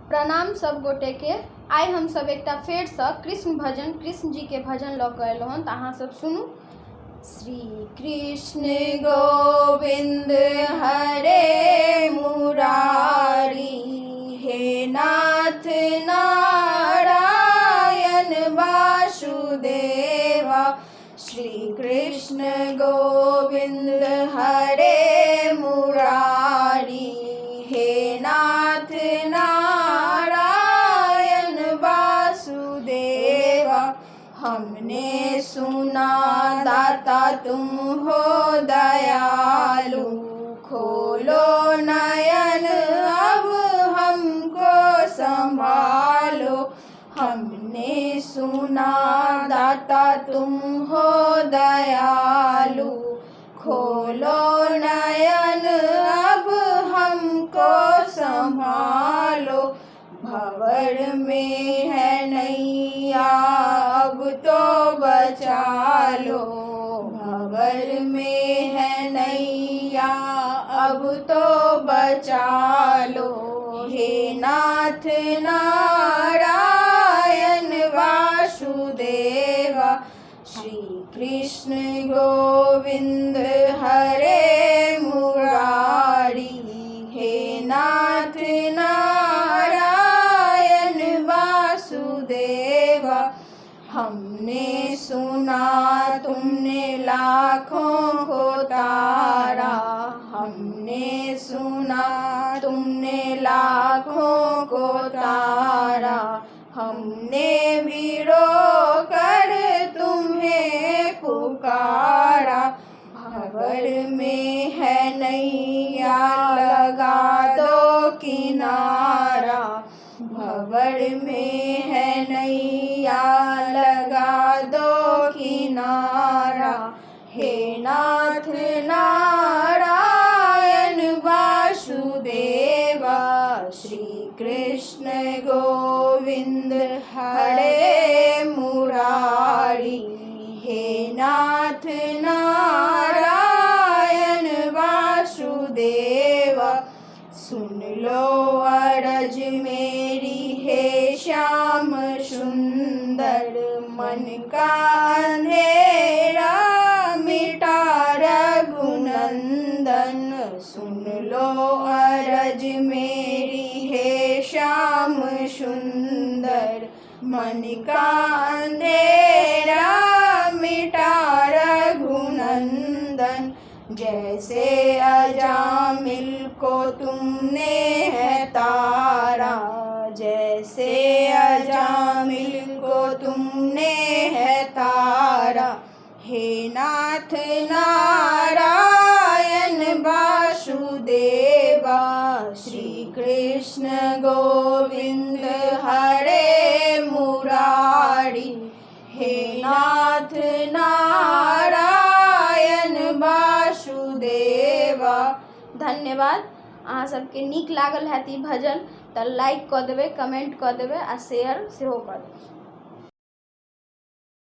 प्रणाम सब गोटे के। आइ हम सब एकटा फेर से कृष्ण भजन, कृष्ण जी के भजन लऽ कऽ एलहुँ हन, तऽ अहाँ सब सुनू। श्री कृष्ण गोविंद हरे मुरारी, हे नाथ नारायण वासुदेवा। श्री कृष्ण गोविंद हरे मुरारी, हे नाथ नारायण वासुदेवा। हमने सुना दाता तुम हो दयालु, खोलो नयन अब हमको संभालो। हमने सुना दाता तुम हो दयालु, खोलो नयन अब हमको संभालो। भंवर में है नैया अब तो बचा लो, भंवर में है नैया अब तो बचा लो। हे नाथ नारायण वासुदेवा। श्री कृष्ण गोविंद हरे मुरारी, हे नाथ नारायण वासुदेवा। हमने सुना तुमने लाखों को तारा, हमने सुना तुमने लाखों को तारा। हमने भी रोकर तुम्हें पुकारा। भंवर में है नैया लगा दो किनारा, भंवर में है नैया लगा दो किनारा। हे नाथ नारायण वासुदेवा। श्री कृष्ण गोविंद हरे मुरारी, हे नाथ नारायण वासुदेवा। सुन लो अरज मेरी हे श्याम सुंदर, मन का अंधेरा मिटा रघुनंदन। सुन लो अरज मेरी हे श्याम सुंदर, मन का अंधेरा मिटा रघुनंदन। जैसे अजामिल को तुमने है तारा, जैसे अजामिल को तुमने है तारा। हे नाथ नारायण वासुदेवा। श्री कृष्ण गोविंद हरे मुरारी, हे नाथ नारायण वासुदेवा। धन्यवाद। अहाँ सबके नीक लागल हैत ई भजन तऽ लाइक कऽ देबै, कमेंट कऽ देबै आ शेयर सेहो कऽ देबै।